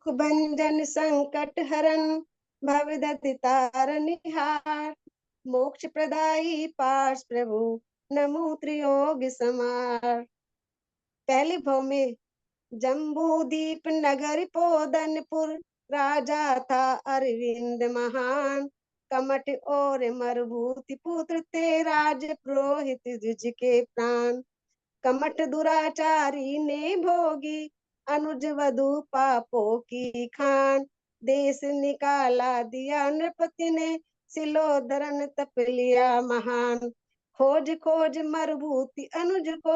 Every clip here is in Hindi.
दुख भंजन संकट हरन भवदति तारनिहार। मोक्ष प्रदायी पार्श प्रभु नमो त्रियोग समार। पहले भाव में जम्बूदीप नगर पोदनपुर राजा था अरविंद महान। कमट और मरभूति पुत्र ते राज पुरोहित द्विज के प्राण। कमट दुराचारी ने भोगी अनुज वधु पापों की खान। देश निकाला दिया नृपति ने सिलोधरन तप लिया महान। खोज खोज मरभूति अनुज को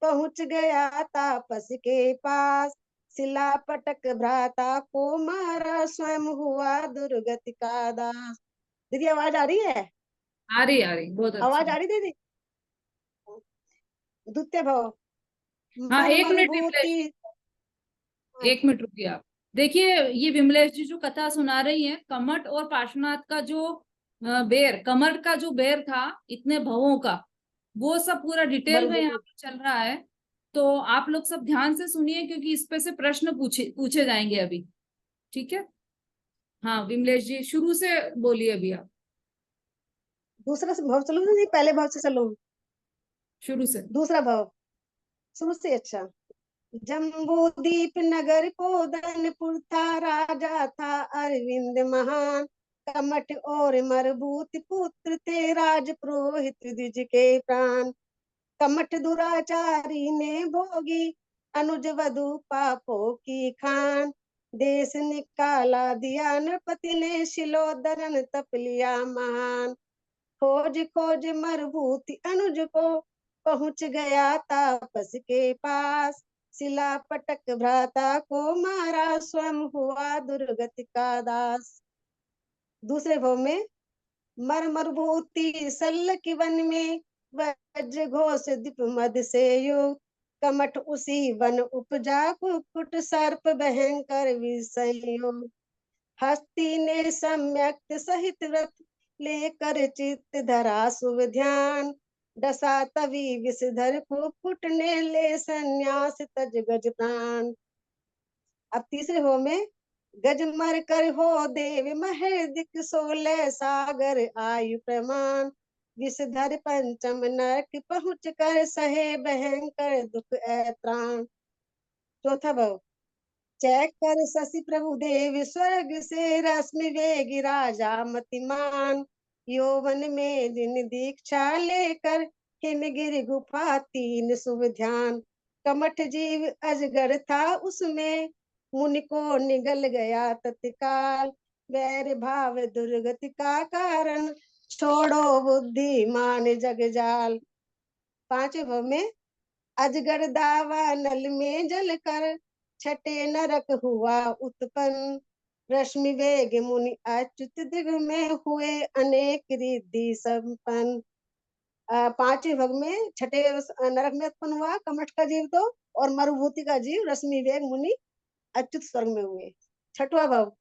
पहुंच गया तापस के पास। शिला पटक भ्राता को मारा स्वयं हुआ दुर्गति का दास। दीदी आवाज आ रही है? आ रही बहुत आवाज अच्छी। आ रही दीदी? द्वितीय भाव हाँ, मर एक मिनट विमलेश, मरुभूति। एक मिनट रुकिए आप। देखिए, ये विमलेश जी जो कथा सुना रही हैं, कमट और पार्श्वनाथ का जो बेर, कमट का जो बेर था इतने भवों का, वो सब पूरा डिटेल में यहाँ मरुभूति। पर चल रहा है। तो आप लोग सब ध्यान से सुनिए, क्योंकि इस पे से प्रश्न पूछे पूछे जाएंगे अभी। ठीक है? हाँ विमलेश जी, शुरू से बोलिए अभी आप। दूसरा से भाव चलो नहीं, पहले भाव से चलो। शुरू से। दूसरा भाव शुरू से। अच्छा। जम्बूदीप नगर पोदनपुर था राजा था अरविंद महान। कमट और मरभूति पुत्र थे राज पुरोहित द्विज के प्राण। कमट दुराचारी ने भोगी अनुज वधु पापों की खान। देश निकाला दिया नृपति ने शिलोधरन तप लिया महान। खोज खोज मरभूति अनुज को पहुंच गया तापस के पास। शिला पटक भ्राता को मारा स्वयं हुआ दुर्गति का दास। दूसरे भाव में मर मरुभूति सल की वन में वज्र घोष दीप मद से युक्त। कमठ उसी वन उपजा कुकुट सर्प भयंकर विषयों। हस्ती ने सम्यक सहित व्रत लेकर चित्त धरा शुभ ध्यान। दशा तवी विषधर कुकुट ने ले संन्यास तज गज प्राण। अब तीसरे हो में गज मर कर हो देव महर्दिक 16 सागर आयु प्रमाण। विषधर पंचम नरक पहुंच कर सहे भयंकर दुख ऐत्राण। चौथा भाव चैक कर शशि प्रभु देव स्वर्ग से रश्मि वेग राजा मतिमान। यौवन में दिन दीक्षा लेकर हिमगिर गुफा तीन शुभ ध्यान। कमठ जीव अजगर था उसमें मुनि को निगल गया तत्काल। वैर भाव दुर्गति का कारण छोड़ो बुद्धिमान जग जाल। पांचवें भाव में अजगर दावा नल में जल कर छठे नरक हुआ उत्पन्न। रश्मि वेग मुनि अच्युत दिग में हुए अनेक रिद्धि संपन्न। पांचवें भग में छठे नरक में उत्पन्न हुआ कमठ का जीव तो, और मरुभूति का जीव रश्मि वेग मुनि अच्युत स्वर्ग में हुए। छठवा भव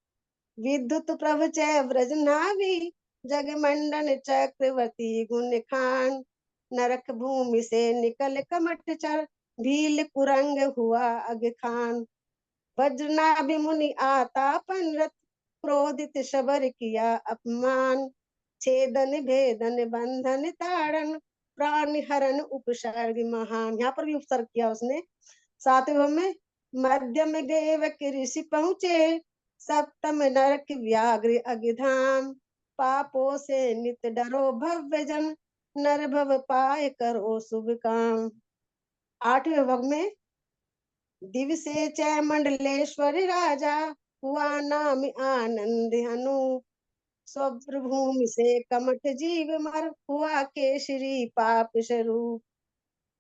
विद्युत प्रभ चय व्रज नाभि जग मंडन चक्रवर्ती गुण खान। नरक भूमि से निकल कमठ चर भील कुरंग हुआ अग खान। वज्रनाभि मुनि आता पनरत क्रोधित शबर किया अपमान। छेदन भेदन बंधन ताड़न प्राण हरण उपसर्ग महान। यहाँ पर भी उपसर्ग किया उसने। सातवें में मध्यम देवक ऋषि पहुंचे सप्तम नरक व्याघ्र अगिधाम। पापों से नित डरो भव्य जन नर भव पाए करो शुभ काम। आठवें भग में दिव्य से चय मंडलेश्वर राजा हुआ नाम आनंद अनु। स्वभूमि से कमठ जीव मर हुआ केशरी पाप स्वरूप।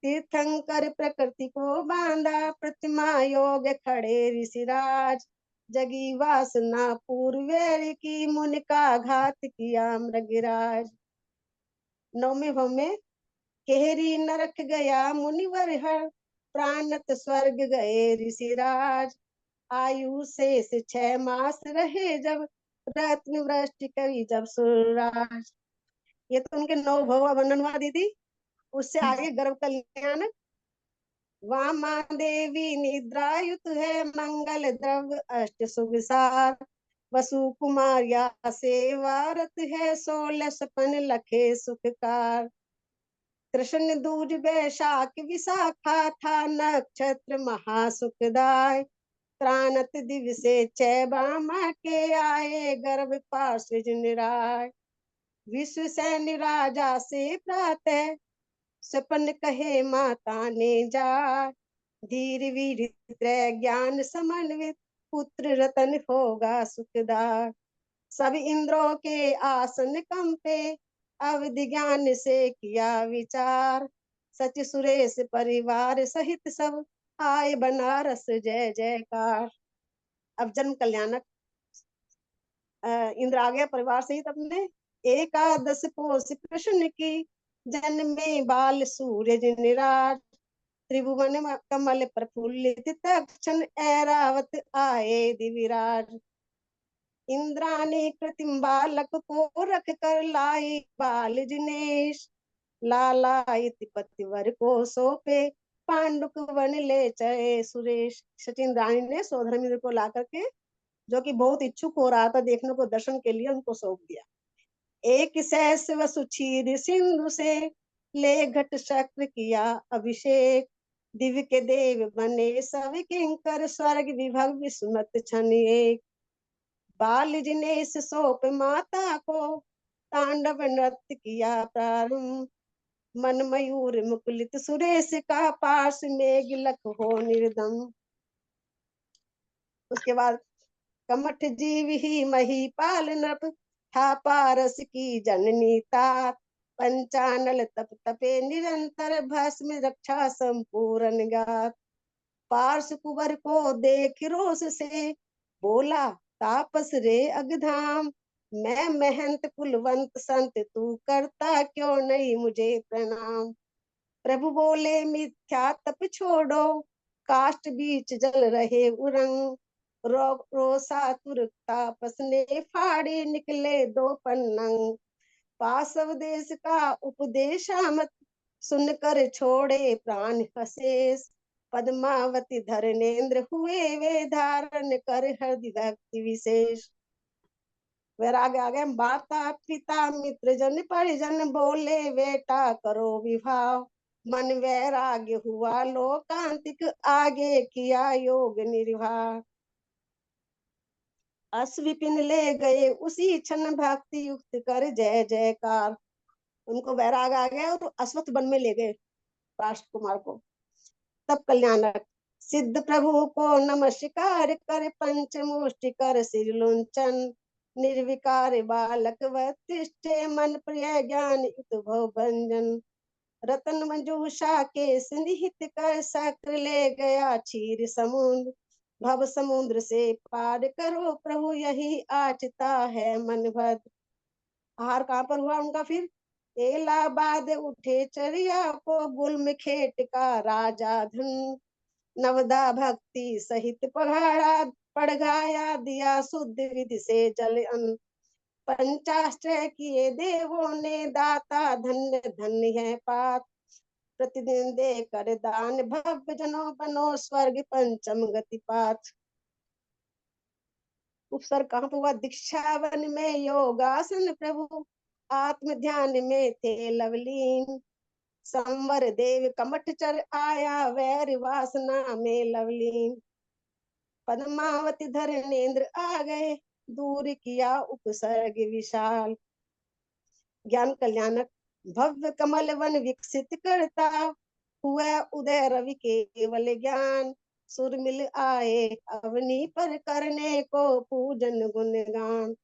तीर्थंकर प्रकृति को बांधा प्रतिमा योग खड़े ऋषिराज। जगी वासना पूर्वेर की मुनि का घात किया मृगराज। नौवें भव में केहरी नरक गया मुनिवर हर प्राणत स्वर्ग गए ऋषिराज। आयु शेष 6 मास रहे जब रत्न वृष्टि करी जब सुरराज। ये तो उनके 9 भव वर्णन हुआ दीदी। उससे आगे गर्भ कल्याण वामा देवी निद्रायुत है, मंगल द्रव्य अष्ट सुविसार। वसु कुमार या सेवारत है, 16 सपन लखे सुखकार। कृष्ण दूज बैशाख विशाखा, था नक्षत्र महासुखदाय। त्राणत दिवसे चैबामा के, आए गर्भ पार्षज निराय। विश्व सैन्य राजा से प्रातः, सपन कहे माता ने जाय। धीर वीर त्रय ज्ञान समन्वित, पुत्र रतन होगा सुखदाय। सब इंद्रों के आसन कंपे, अवधि ज्ञान से किया विचार। सच सुरेश परिवार सहित सब, आए बनारस जय जयकार। अब जन्म कल्याणक इंद्र आ गया परिवार सहित अपने। एकादश कोष कृष्ण की, जन्मे बाल सूरज निराज। त्रिभुवन कमल प्रफुल्लित, तक्षण ऐरावत आए दिविराज। इंद्राणी कृत्रिम बालक को रख कर, लाई बाल जिनेश। लालायित पतिवर को सौंपे, पांडुक वन ले चले सुरेश। सचिन रानी ने सौधर्मिंद्र को ला करके, जो कि बहुत इच्छुक हो रहा था देखने को दर्शन के लिए, उनको सौंप दिया। एक सहस वसु क्षीर सिंधु से, ले घट शक्र किया अभिषेक। दिव्य के देव बने सब किंकर, स्वर्ग विभव विस्मत छन एक। बाल जिनेश सौंप माता को, तांडव नृत्य किया प्रारंभ। मन मयूर मुकुलित सुरेश का, पास में गिलक हो निर्दम। उसके बाद कमठ जीव ही महीपाल नृप, था पारस की जननी तात। पंचानल तप तपे निरंतर, भस्म रक्षा संपूर्ण गात। पार्श कुंवर को देख रोष से, बोला तापस रे अगधाम। मैं महंत कुलवंत संत, तू करता क्यों नहीं मुझे प्रणाम। प्रभु बोले मिथ्या तप छोड़ो, काष्ठ बीच जल रहे उरंग। रोसा तुर तापस ने, फाड़ी निकले दो पन्नंग। पासव देश का उपदेशामत, सुनकर छोड़े प्राण अशेष। पद्मावती धरनेन्द्र हुए वे, धारण कर हृदय भक्ति विशेष। वैराग्य आ गए। माता पिता मित्र जन परिजन, बोले बेटा करो विवाह। मन वैराग्य हुआ लोकांतिक, आगे किया योग निर्वाह। अश्विपिन ले गए उसी क्षण, भक्ति युक्त कर जय जयकार। उनको वैराग आ गया और अश्वत्थ वन में ले गए राष्ट्र कुमार को। तब कल्याणक सिद्ध प्रभु को नमस्कार कर, पंचमुष्टि कर सिर लुंचन। निर्विकार बालक वतिष्ठे, मन प्रिय ज्ञान युत भव भंजन। रतन मंजूषा के स्निहित कर, शक्र ले गया क्षीर समुद्र। भव समुद्र से पार करो प्रभु, यही आचता है मन भद्र। आहार कहाँ पर हुआ उनका फिर? इलाहाबाद उठे चरिया को, गुल्म खेट का राजा धन। नवदा भक्ति सहित पढ़ाया, पढ़ाया दिया शुद्ध विधि से जल अन्न। पंचाश्रय किए देवों ने, दाता धन्य धन्य है पात। प्रतिदिन दे कर दान, भव्य जनों बनो स्वर्ग पंचम गति पात। उपसर्ग कहाँ पर हुआ? दीक्षा वन में योगासन प्रभु, आत्म ध्यान में थे लवलीन। संवर देव कमठ चर आया, वैर वासना में लवलीन। पद्मावती धरनेन्द्र आ गए, दूर किया उपसर्ग विशाल। ज्ञान कल्याणक भव्य कमल वन विकसित करता, हुआ उदय रवि केवल ज्ञान। सुर मिल आए अवनी पर, करने को पूजन गुणगान।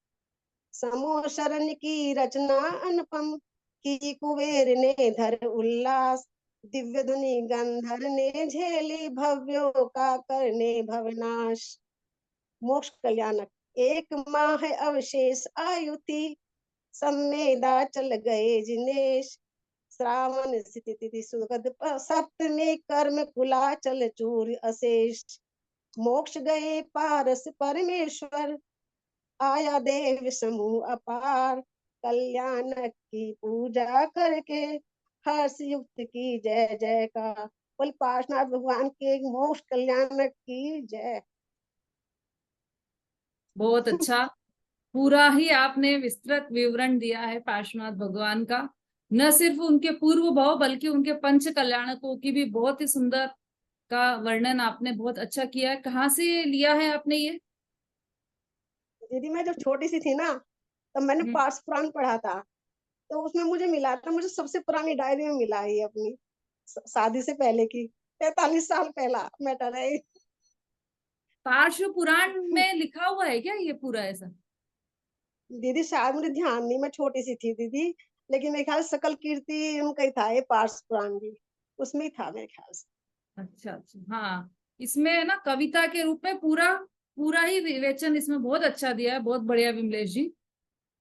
समो शरण की रचना अनुपम, की कुबेर ने धर उल्लास। दिव्य धुनि गंधर ने झेली, भव्यों का करने भवनाश। मोक्ष कल्याणक एक माह अवशेष आयु थी, सम्मेदा चल गए जिनेश। श्रावण स्थिति सुगद सप्तमी, कर्म कुला चल चूर अशेष। मोक्ष गए पारस परमेश्वर, आया देव समूह अपार। कल्याणक की पूजा करके, हर्ष युक्त की जय जयकार। बोल पार्श्वनाथ भगवान के मोक्ष कल्याण की जय। बहुत अच्छा, पूरा ही आपने विस्तृत विवरण दिया है पार्श्वनाथ भगवान का। न सिर्फ उनके पूर्व भाव बल्कि उनके पंच कल्याणकों की भी बहुत ही सुंदर का वर्णन आपने बहुत अच्छा किया है। कहाँ से लिया है आपने ये? दीदी मैं जब छोटी सी थी ना, तब मैंने हम्म। पार्स पुराण पढ़ा था, तो उसमें मुझे मिला था, मुझे सबसे पुरानी डायरी में मिला है ये अपनी शादी से पहले की, 45 साल पहला मैटर है ये। पार्श्व पुराण में लिखा हुआ है क्या ये पूरा ऐसा? दीदी शायद मुझे ध्यान नहीं, मैं छोटी सी थी दीदी, लेकिन मेरे ख्याल से सकल कीर्ति उनका ही था ये पार्स पुराण भी, उसमें ही था मेरे ख्याल से। अच्छा अच्छा, हाँ। इसमें है ना कविता के रूप में पूरा पूरा ही विवेचन इसमें बहुत अच्छा दिया है। बहुत बढ़िया विमलेश जी।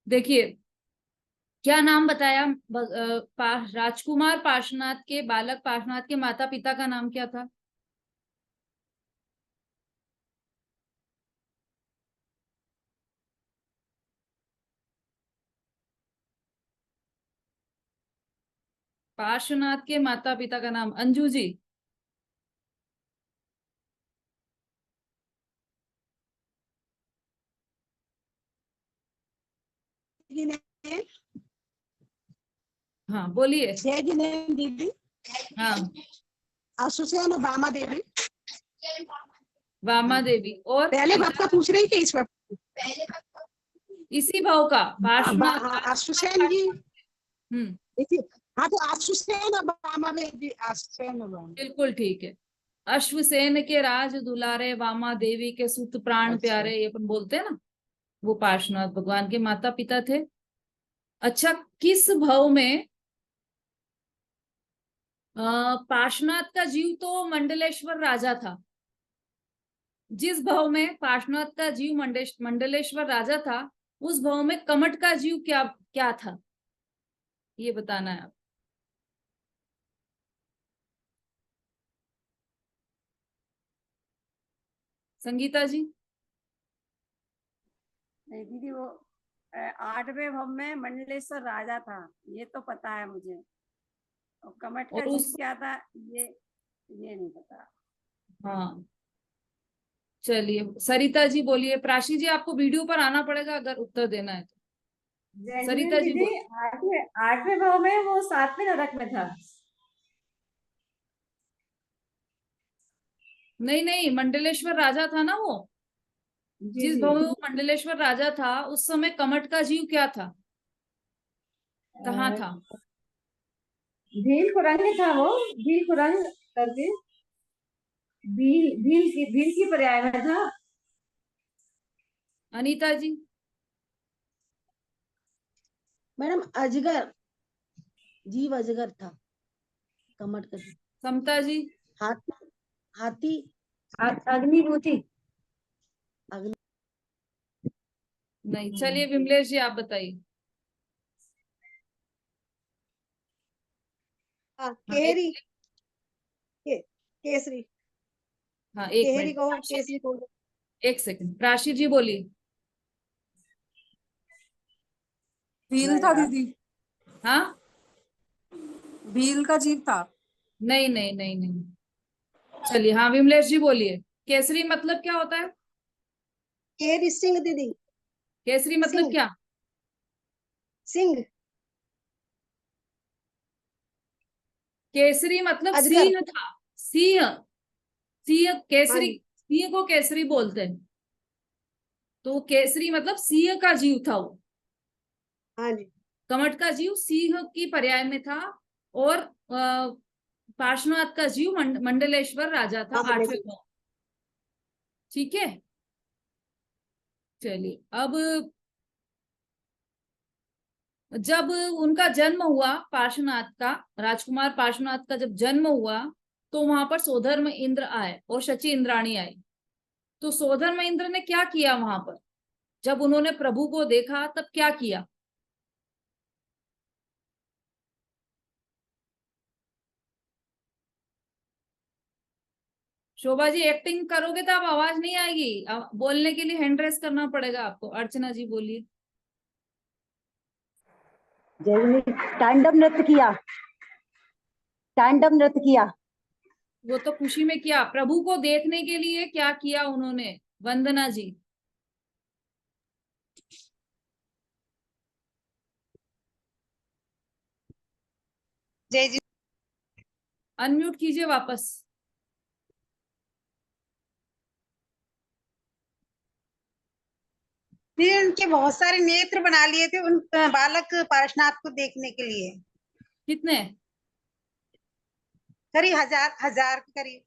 देखिए, क्या नाम बताया? राजकुमार पार्श्वनाथ के, बालक पार्श्वनाथ के माता पिता का नाम क्या था? पार्श्वनाथ के माता पिता का नाम, अंजू जी। हाँ बोलिए। जय जिनेन्द्र दीदी, हाँ, सुसैन और बामा देवी। वामा देवी। और पहले भक्त का पूछ रही थी इस पर। इसी भाव का पार्श्वनाथ। सुसैन जी, हम्म। देखिए, हाँ तो सुसैन और बामा देवी, सुसैन और बामा। बिल्कुल ठीक है। अश्वसेन के राज दुलारे, वामा देवी के सुत प्राण अच्छा, प्यारे, ये अपन बोलते हैं ना, वो पार्श्वनाथ भगवान के माता पिता थे। अच्छा, किस भाव में पार्श्वनाथ का जीव तो मंडलेश्वर राजा था, जिस भाव में पार्श्वनाथ का जीव मंडलेश्वर राजा था, उस भाव में कमट का जीव क्या क्या था, ये बताना है आप। संगीता जी। नहीं दीदी, वो 8वें भव में मंडलेश्वर राजा था, ये तो पता है मुझे। और कमट का और जीव उस, क्या था, ये नहीं पता। हाँ चलिए, सरिता जी बोलिए। प्राशी जी, आपको वीडियो पर आना पड़ेगा अगर उत्तर देना है तो। जैस्मिन सरिता जी दीदी, बोलिए। 8वें भाव में वो 7वें नरक में था। नहीं नहीं, मंडलेश्वर राजा था ना वो। जी जिस जी। भाव में वो मंडलेश्वर राजा था, उस समय कमट का जीव क्या था, कहाँ था? भील कुरंग था वो, भील कुरंग करके, भील की पर्याय में था। अनीता जी। मैडम अजगर, जीव अजगर था, कमट का जीव। समता जी। हाथी, हाथी, अग्निभूति। अग्नि। नहीं, चलिए विमलेश जी आप बताइए। हाँ एक, केहरी, केसरी, हाँ एक केहरी मिनट, कहो, केसरी कहो। एक सेकंड, प्राशी जी बोलिए। भील था दीदी, हाँ, भील का जीव था। नहीं नहीं नहीं नहीं। चलिए, हाँ विमलेश जी बोलिए। केसरी मतलब क्या होता है? केहरी सिंह दीदी, केसरी मतलब सिंह, क्या? सिंह, केसरी मतलब अजगर। सिंह था। सिंह, सिंह हाँ केसरी, जी, सिंह को केसरी बोलते हैं। तो केसरी मतलब सिंह का जीव था वो। हाँ जी। कमट का जीव सिंह की पर्याय में था। और पार्श्वनाथ का जीव मंडलेश्वर राजा था, हाँ 8वें मंडलेश्वर। भाव। ठीक है। चलिए, अब जब उनका जन्म हुआ, पार्श्वनाथ का, राजकुमार पार्श्वनाथ का जब जन्म हुआ, तो वहां पर सोधर्म इंद्र आए और शची इंद्राणी आई। तो सोधर्म इंद्र ने क्या किया वहां पर, जब उन्होंने प्रभु को देखा तब क्या किया? शोभा जी, एक्टिंग करोगे तो अब आवाज नहीं आएगी, अब बोलने के लिए हैंड रेस करना पड़ेगा आपको। अर्चना जी बोलिए। जय, तांडव नृत्य किया, तांडव नृत्य किया। वो तो खुशी में किया, प्रभु को देखने के लिए क्या किया उन्होंने? वंदना जी। जय जी। अनम्यूट कीजिए वापस। फिर उनके बहुत सारे नेत्र बना लिए थे उन बालक पार्श्वनाथ को देखने के लिए। कितने? करीब हजार के करीब,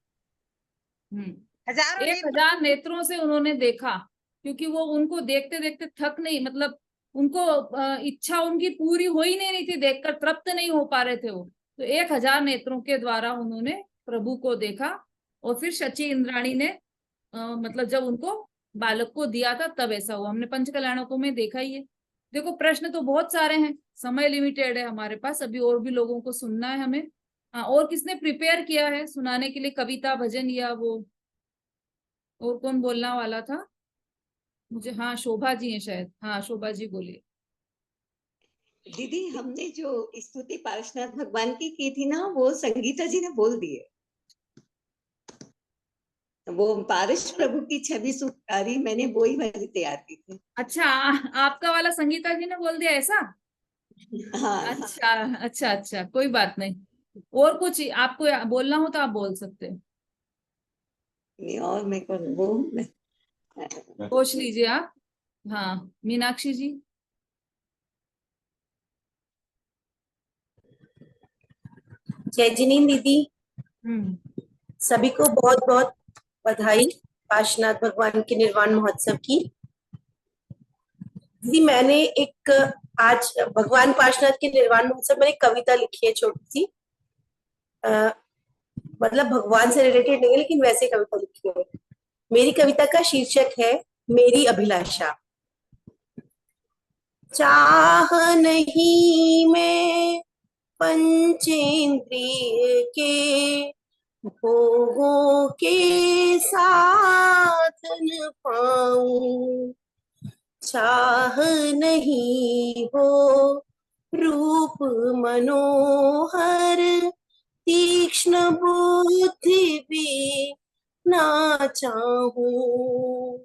हजारों नेत्र। 1000 नेत्रों से उन्होंने देखा, क्योंकि वो उनको देखते देखते थक नहीं, मतलब उनको इच्छा उनकी पूरी हो ही नहीं थी, देखकर तृप्त नहीं हो पा रहे थे वो। तो 1000 नेत्रों के द्वारा उन्होंने प्रभु को देखा। और फिर शची इंद्राणी ने मतलब जब उनको बालक को दिया था तब ऐसा हुआ। हमने पंचकल्याणकों में देखा ही है। देखो प्रश्न तो बहुत सारे हैं, समय लिमिटेड है हमारे पास, अभी और भी लोगों को सुनना है हमें। हाँ, और किसने प्रिपेयर किया है सुनाने के लिए कविता भजन या वो, और कौन बोलना वाला था मुझे? हाँ शोभा जी हैं शायद। हाँ शोभा जी बोलिए। दीदी हमने जो स्तुति पार्श्वनाथ भगवान की थी ना, वो संगीता जी ने बोल दिए। वो पारस प्रभु की छवि सुखारी, मैंने वो ही वाली तैयार की थी। अच्छा, आपका वाला संगीता जी ने बोल दिया ऐसा? हाँ। अच्छा अच्छा अच्छा, कोई बात नहीं। और कुछ आपको बोलना हो तो आप बोल सकते हैं। नहीं, और मैं कर वो सोच लीजिए आप। हाँ मीनाक्षी जी। जय जिनी दीदी, सभी को बहुत बहुत बधाई पार्श्वनाथ भगवान के निर्वाण महोत्सव की। दीदी मैंने एक आज भगवान पार्श्वनाथ के निर्वाण महोत्सव में एक कविता लिखी है छोटी सी, मतलब भगवान से रिलेटेड नहीं है लेकिन वैसे कविता लिखी है। मेरी कविता का शीर्षक है मेरी अभिलाषा। चाह नहीं मैं पंचेंद्रिय के भोगों के साधन पाऊं, चाह नहीं हो रूप मनोहर तीक्ष्ण बुद्धि भी ना चाहूं,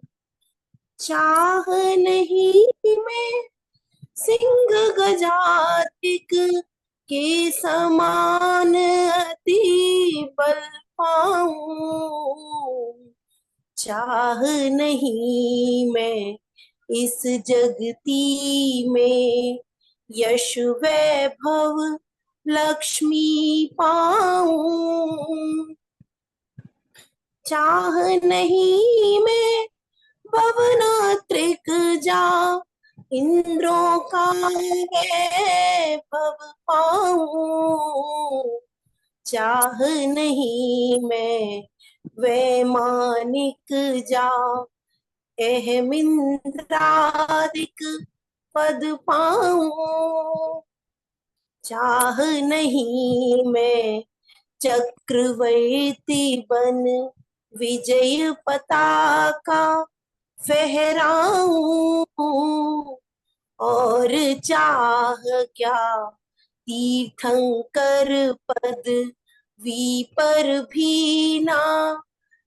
चाह नहीं मैं सिंह गजातिक के समान अति बल पाऊं, चाह नहीं मैं इस जगती में यश वैभव लक्ष्मी पाऊं, चाह नहीं मैं भवनात्रिक जा इंद्रों का वैभव पाऊं, चाह नहीं मैं वैमानिक जा अहमिंद्रादिक पद पाऊं, चाह नहीं मैं चक्रवर्ती बन विजय पताका फहराऊं, और चाह क्या तीर्थंकर पद वी पर भी ना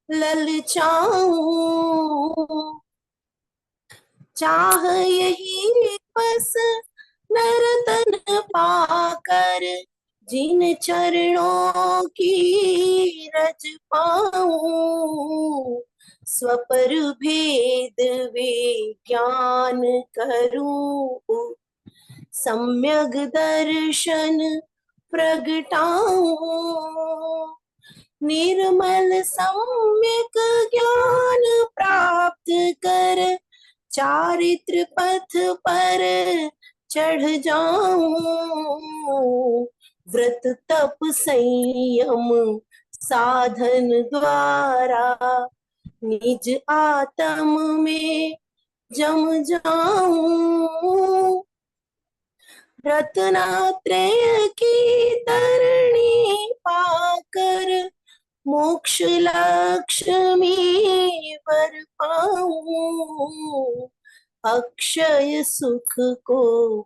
ललचाऊं, चाह यही बस नर्तन पाकर जिन चरणों की रज पाऊं, स्वपर भेद वे ज्ञान करूं, सम्यक दर्शन प्रगटाऊं, निर्मल सम्यक ज्ञान प्राप्त कर चारित्र पथ पर चढ़ जाऊं, व्रत तप संयम साधन द्वारा निज आत्म में जम जाऊं, रत्नात्रय की तरणी पाकर मोक्ष लक्ष्मी वर पाऊं, अक्षय सुख को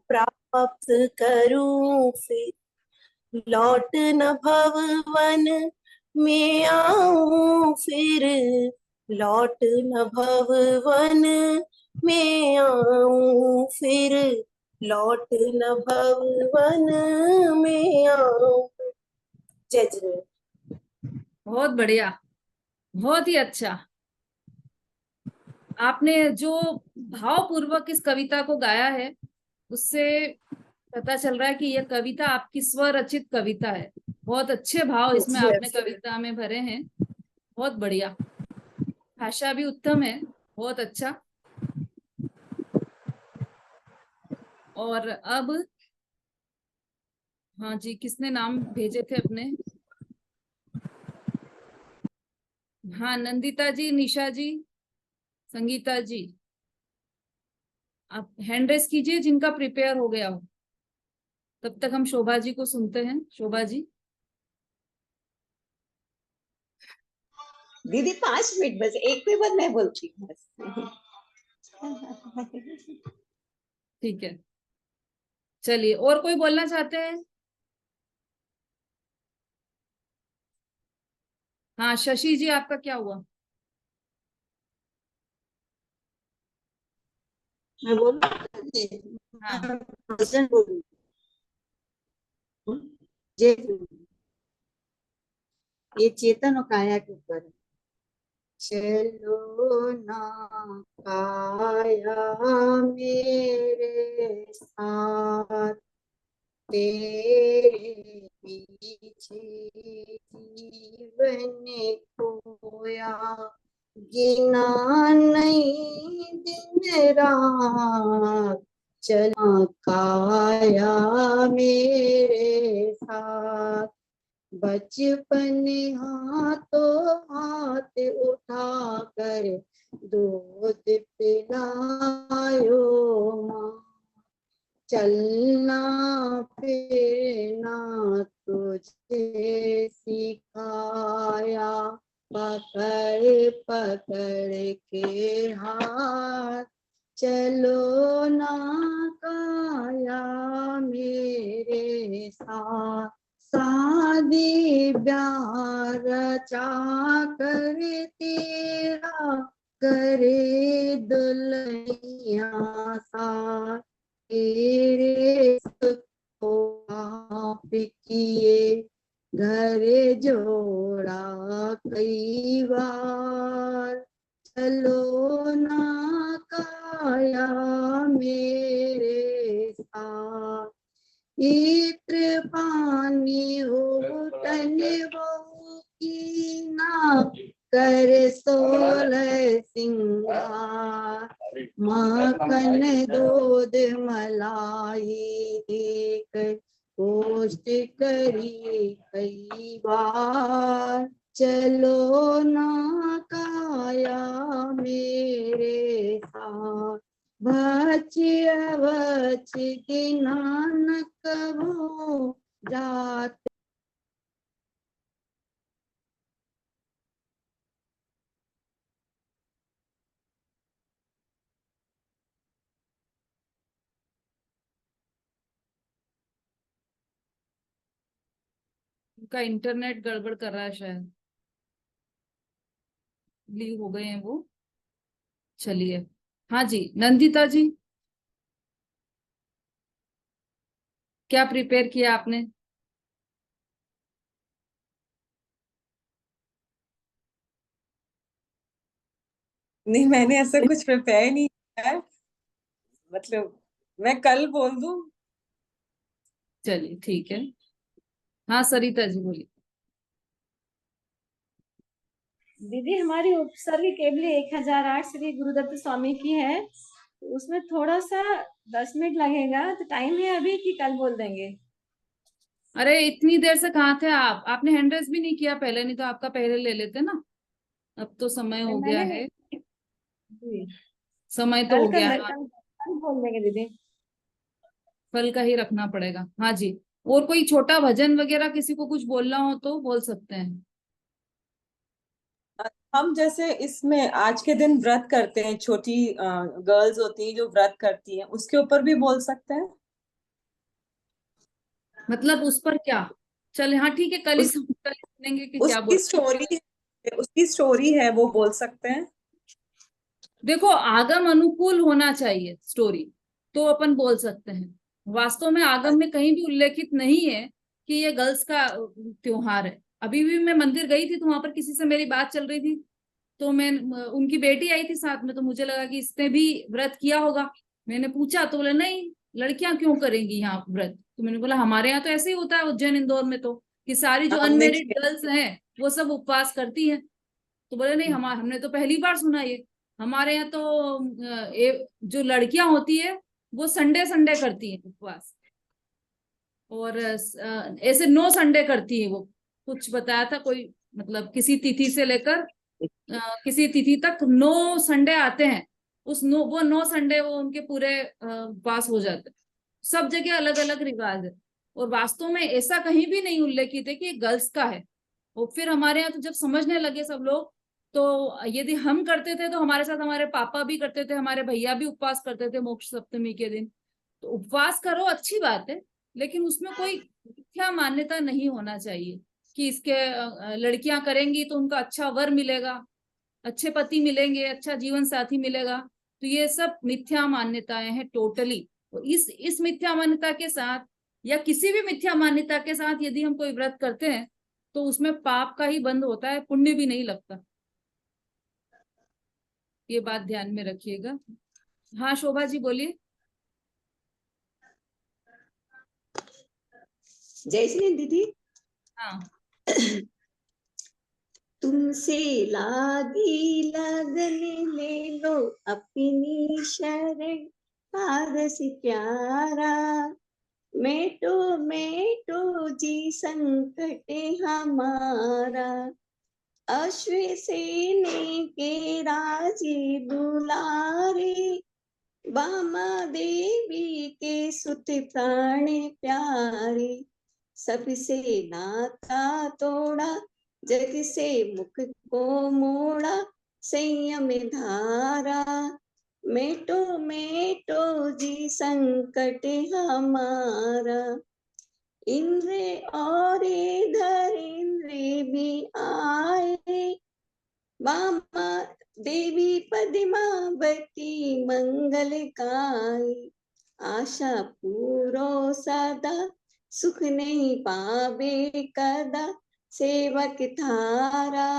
प्राप्त करूं, फिर लौट न भवन मैं आऊं फिर लौट न भवन, मैं आऊं फिर लौट न भवन, मैं आऊं। जय जय। बहुत बढ़िया, बहुत ही अच्छा। आपने जो भावपूर्वक इस कविता को गाया है उससे पता चल रहा है कि यह कविता आपकी स्वरचित कविता है। बहुत अच्छे भाव इसमें आपने कविता में भरे हैं। बहुत बढ़िया, भाषा भी उत्तम है, बहुत अच्छा। और अब हाँ जी, किसने नाम भेजे थे अपने? हाँ, नंदिता जी, निशा जी, संगीता जी, आप हैंड रेस कीजिए जिनका प्रिपेयर हो गया हो। तब तक हम शोभा जी को सुनते हैं। शोभा जी। दीदी 5 मिनट बस, एक के बाद मैं बोलती हूँ बस। ठीक है, चलिए। और कोई बोलना चाहते हैं? हाँ, शशि जी, आपका क्या हुआ? मैं बोल हाँ, भजन बोलूं। जय गुरु। ये चेतन और काया के ऊपर है। चलो ना काया मेरे साथ, तेरे पीछे जीवन खोया, गिना नहीं दिन रात, चला काया मेरे साथ। बचपन हाथों हाथ उठा कर दूध पिलायो माँ, चलना फिरना तुझे सिखाया, पकड़ पकड़ के हाथ, चलो ना काया मेरे साथ। शादी ब्याह रचा कर तेरा, करे दुल्हनिया साथ, तेरे सुख को आप किए घर जोड़ा कई बार, चलो ना काया मेरे साथ। इत्र पानी हो तन बहू की ना, कर सोलह सिंगार, माखन दूध मलाई देकर पोस्ट करी कई बार, चलो ना काया मेरे साथ। बच अवच की नानक वो जात, उनका इंटरनेट गड़बड़ कर रहा है शायद, लीव हो गए हैं वो। चलिए, हाँ जी, नंदिता जी, क्या प्रिपेयर किया आपने? नहीं, मैंने ऐसा कुछ प्रिपेयर नहीं किया है। मतलब मैं कल बोल दूं? चलिए, ठीक है। हाँ, सरिता जी बोलिए। दीदी, हमारी उपसर्ग केवली 1008 श्री गुरुदत्त स्वामी की है, तो उसमें थोड़ा सा 10 मिनट लगेगा, तो टाइम है अभी कि कल बोल देंगे? अरे, इतनी देर से कहाँ थे आप? आपने हैंड रेस भी नहीं किया पहले, नहीं तो आपका पहले ले लेते ना। अब तो समय हो गया मैंने है। जी, समय तो कल हो गया है, कल बोल देंगे दीदी। कल का ही रखना पड़ेगा। हाँ जी। और कोई छोटा भजन वगैरह किसी को कुछ बोलना हो तो बोल सकते हैं। हम जैसे इसमें आज के दिन व्रत करते हैं, छोटी गर्ल्स होती हैं जो व्रत करती हैं, उसके ऊपर भी बोल सकते हैं। मतलब उस पर क्या? चले हाँ ठीक है, कल ही सुनेंगे कि क्या उसकी स्टोरी है, वो बोल सकते हैं। देखो आगम अनुकूल होना चाहिए स्टोरी, तो अपन बोल सकते हैं। वास्तव में आगम में कहीं भी उल्लेखित नहीं है कि ये गर्ल्स का त्योहार है। अभी भी मैं मंदिर गई थी तो वहां पर किसी से मेरी बात चल रही थी, तो मैं उनकी बेटी आई थी साथ में, तो मुझे लगा कि इसने भी व्रत किया होगा। मैंने पूछा तो बोले नहीं, लड़कियां क्यों करेंगी यहाँ व्रत। तो मैंने बोला हमारे यहाँ तो ऐसे ही होता है उज्जैन इंदौर में, तो कि सारी जो हमने अनमेरिड गर्ल्स हैं वो सब उपवास करती हैं। तो बोले नहीं, हमने तो पहली बार सुना ये। हमारे यहाँ तो जो लड़कियां होती है वो संडे संडे करती हैं उपवास, और ऐसे 9 संडे करती है वो। कुछ बताया था कोई, मतलब किसी तिथि से लेकर किसी तिथि तक 9 संडे आते हैं, वो 9 संडे वो उनके पूरे उपवास हो जाते हैं। सब जगह अलग अलग रिवाज है, और वास्तव में ऐसा कहीं भी नहीं उल्लेखित है कि गर्ल्स का है। और फिर हमारे यहाँ तो जब समझने लगे सब लोग, तो यदि हम करते थे तो हमारे साथ हमारे पापा भी करते थे, हमारे भैया भी उपवास करते थे मोक्ष सप्तमी के दिन। तो उपवास करो अच्छी बात है, लेकिन उसमें कोई मिथ्या मान्यता नहीं होना चाहिए कि इसके लड़कियां करेंगी तो उनका अच्छा वर मिलेगा, अच्छे पति मिलेंगे, अच्छा जीवन साथी मिलेगा। तो ये सब मिथ्या मान्यताएं हैं टोटली। तो इस मिथ्या मान्यता के साथ या किसी भी मिथ्या मान्यता के साथ यदि हम कोई व्रत करते हैं तो उसमें पाप का ही बंध होता है, पुण्य भी नहीं लगता। ये बात ध्यान में रखिएगा। हाँ शोभा जी बोलिए। जय श्री दीदी। हाँ तुमसे लागी लगन ले लो अपनी शरण, पारस प्यारा। मेटो जी संकट हमारा, अश्वसेने के राजी दुलारे, बामा देवी के सुत प्राण प्यारे। सबसे नाता तोड़ा, जग से मुख को मोड़ा, संयम धारा। मेटो जी संकट हमारा। इंद्र और धरेंद्र भी आए, बामा देवी पद्मावती मंगल गाए। आशा पूरो सदा, सुख नहीं पावे कदा, सेवक थारा।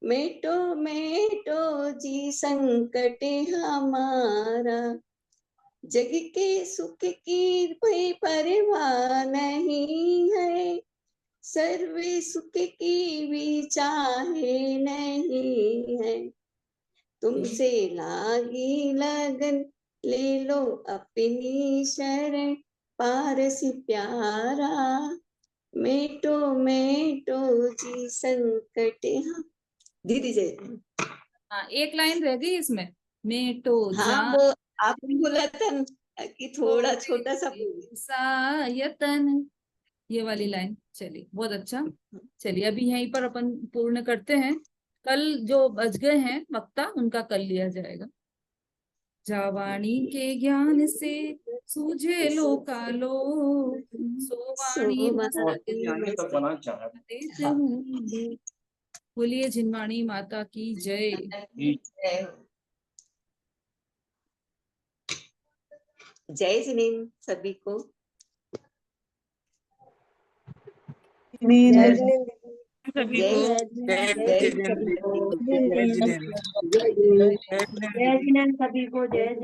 मेटो जी संकट हमारा। जग के सुख की कोई परवाह नहीं है, सर्व सुख की भी चाहे नहीं है। तुमसे लागी लगन ले लो अपनी शरण, पारस प्यारा। मेटो जी संकट। दीदी जय। हाँ एक लाइन रह गई इसमें, मेटो हाँ वो आपने बोला था कि थोड़ा छोटा सा यतन, ये वाली लाइन। चलिए बहुत अच्छा। चलिए अभी यहीं पर अपन पूर्ण करते हैं। कल जो बच गए हैं वक्ता उनका कल लिया जाएगा। जावाणी के ज्ञान से सूझे लोकालो, सोवाणी बोलिए जिनवाणी माता की जय। जय जिनेन्द्र सभी को। जय जिनेन्द्र। जय सभी को। जय जिनेन्द्र सभी को। जय